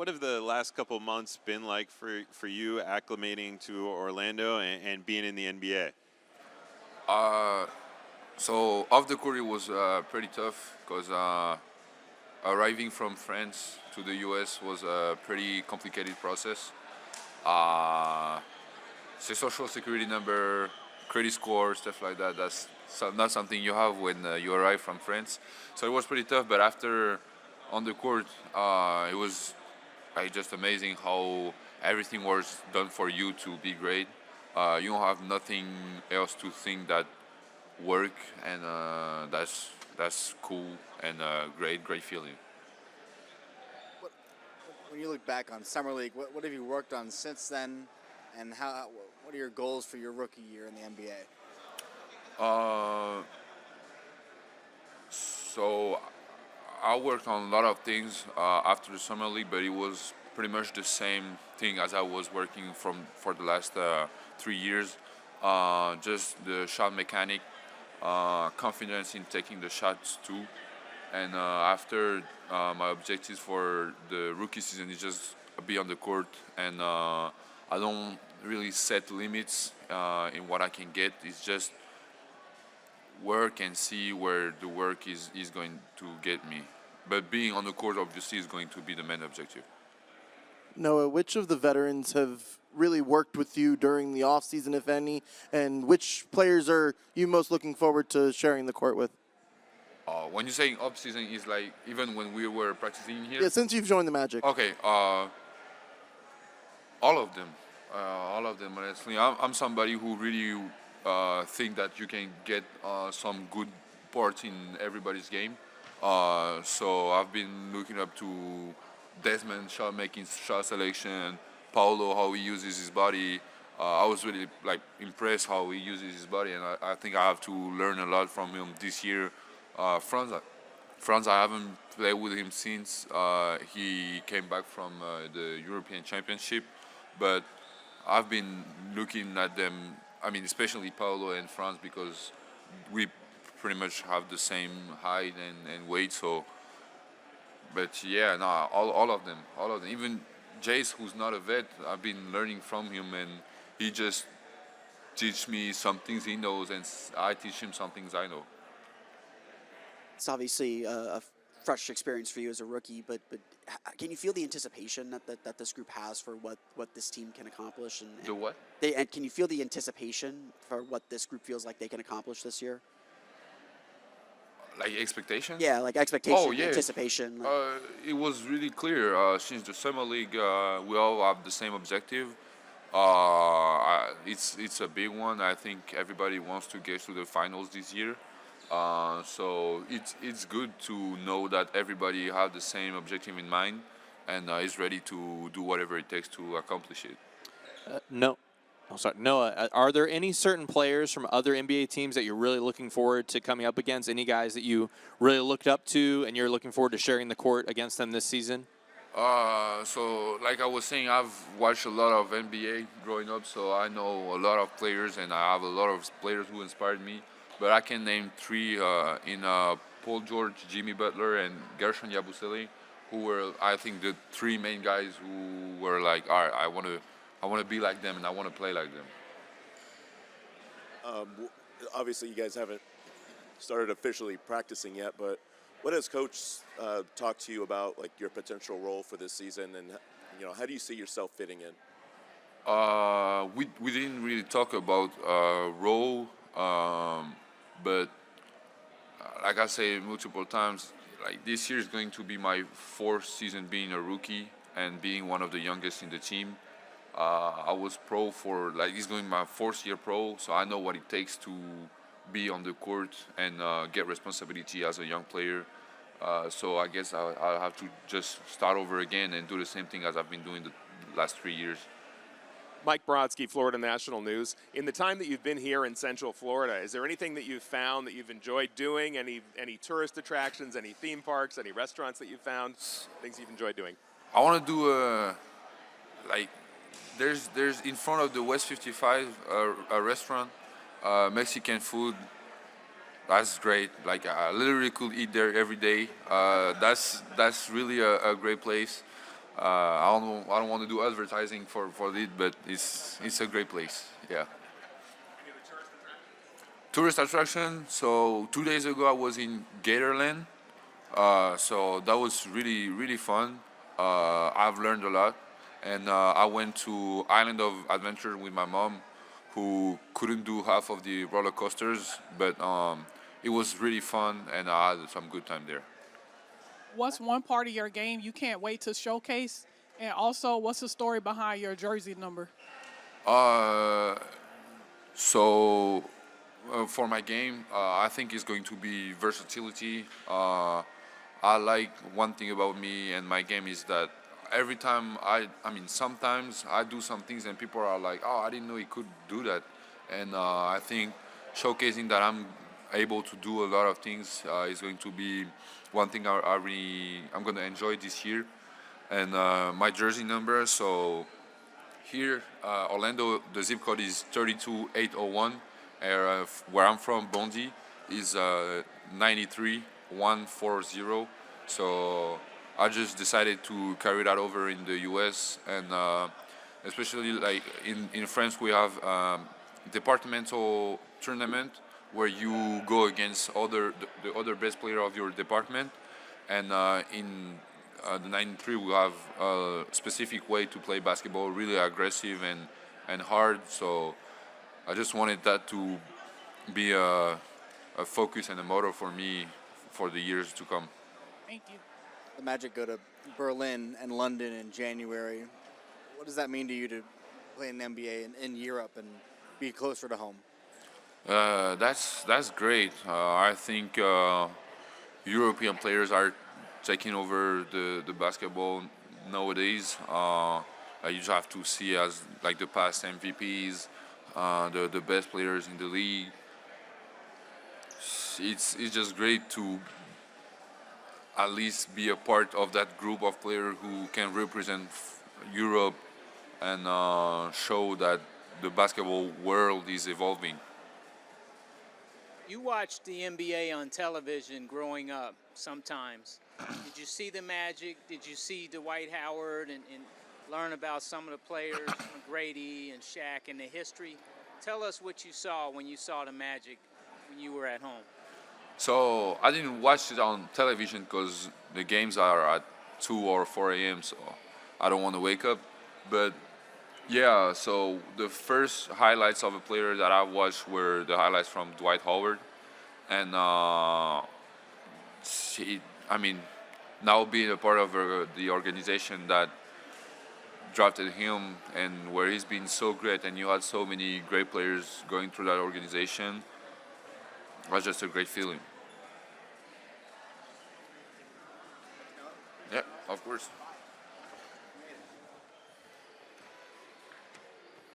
what have the last couple months been like for you acclimating to Orlando and being in the NBA? Uh, so off the court it was pretty tough because arriving from France to the US was a pretty complicated process. Uh, say social security number, credit score, stuff like that. That's not something you have when you arrive from France. So it was pretty tough. But after on the court, it was just amazing how everything was done for you to be great. You don't have nothing else to think that work, and that's cool and great feeling. What, when you look back on Summer League, what have you worked on since then, and what are your goals for your rookie year in the NBA? So I worked on a lot of things after the summer league, but it was pretty much the same thing as I was working for the last 3 years. Just the shot mechanic, confidence in taking the shots too, and after my objectives for the rookie season is just be on the court, and I don't really set limits in what I can get. It's just work and see where the work is going to get me. But being on the court obviously is going to be the main objective. Noah, which of the veterans have really worked with you during the offseason, if any, and which players are you most looking forward to sharing the court with? When you're saying off season, is like even when we were practicing here? Yeah, since you've joined the Magic. Okay, all of them. All of them, honestly. I'm somebody who really think that you can get some good parts in everybody's game. So I've been looking up to Desmond, shot making, shot selection, Paulo, how he uses his body. I was really impressed how he uses his body, and I think I have to learn a lot from him this year. Franz, I haven't played with him since he came back from the European Championship, but I've been looking at them. I mean, especially Paulo and Franz, because we pretty much have the same height and weight. So, but yeah, no, all of them. Even Jace, who's not a vet, I've been learning from him, and he just teach me some things he knows, and I teach him some things I know. It's obviously a fresh experience for you as a rookie, but can you feel the anticipation that this group has for what this team can accomplish? And The what? and can you feel the anticipation for what this group feels like they can accomplish this year? Like expectation? Yeah, like expectation, Oh, yeah. anticipation. It was really clear since the summer league. We all have the same objective. It's a big one. I think everybody wants to get to the finals this year. So it's good to know that everybody has the same objective in mind and is ready to do whatever it takes to accomplish it. Noah, are there any certain players from other NBA teams that you're really looking forward to coming up against? Any guys that you really looked up to and you're looking forward to sharing the court against them this season? So like I was saying, I've watched a lot of NBA growing up, so I know a lot of players, and I have a lot of players who inspired me. But I can name three in Paul George, Jimmy Butler, and Gershon Yabusele, who were, I think, the three main guys who were like, all right, I want to be like them and I want to play like them. Obviously, you guys haven't started officially practicing yet, but what has Coach talked to you about, like your potential role for this season, and how do you see yourself fitting in? We didn't really talk about role, but like I say multiple times, like this year is going to be my fourth season being a rookie and being one of the youngest in the team. I was pro for it's going my fourth year pro, so I know what it takes to be on the court and get responsibility as a young player. So I guess I'll have to just start over again and do the same thing as I've been doing the last 3 years. Mike Brodsky, Florida National News. In the time that you've been here in Central Florida, is there anything that you've found that you've enjoyed doing? Any tourist attractions, any theme parks, any restaurants that you've found, things you've enjoyed doing? I want to do there's in front of the West 55 a restaurant, Mexican food. That's great. I literally could eat there every day. That's really a great place. I don't want to do advertising for it, but it's a great place. Yeah. Tourist attraction. So 2 days ago I was in Gatorland. So that was really fun. I've learned a lot, and I went to Island of Adventure with my mom, who couldn't do half of the roller coasters, but it was really fun, and I had some good time there. What's one part of your game you can't wait to showcase? And also, what's the story behind your jersey number? Uh, so for my game, I think it's going to be versatility. I like one thing about me and my game is that every time I mean, sometimes I do some things and people are like, oh, I didn't know he could do that. And I think showcasing that I'm able to do a lot of things is going to be one thing I'm going to enjoy this year. And my jersey number, so here, Orlando, the zip code is 32801. Where I'm from, Bondi, is 93140. So I just decided to carry that over in the U.S. and especially like in France, we have departmental tournament where you go against the other best player of your department, and in the 93 we have a specific way to play basketball, really aggressive and hard. So I just wanted that to be a focus and a motto for me for the years to come. Thank you. The Magic go to Berlin and London in January. What does that mean to you to play in the NBA in Europe and be closer to home? That's great. I think European players are taking over the basketball nowadays. You just have to see as like the past MVPs, the best players in the league. It's just great to at least be a part of that group of players who can represent Europe and show that the basketball world is evolving. You watched the NBA on television growing up sometimes. Did you see the Magic? Did you see Dwight Howard and learn about some of the players, Grady and Shaq, and the history? Tell us what you saw when you saw the Magic when you were at home. So I didn't watch it on television because the games are at 2 or 4 a.m. So I don't want to wake up. But yeah, so the first highlights of a player that I watched were the highlights from Dwight Howard, and I mean, now being a part of the organization that drafted him and where he's been so great, and you had so many great players going through that organization, was just a great feeling. Yeah, of course.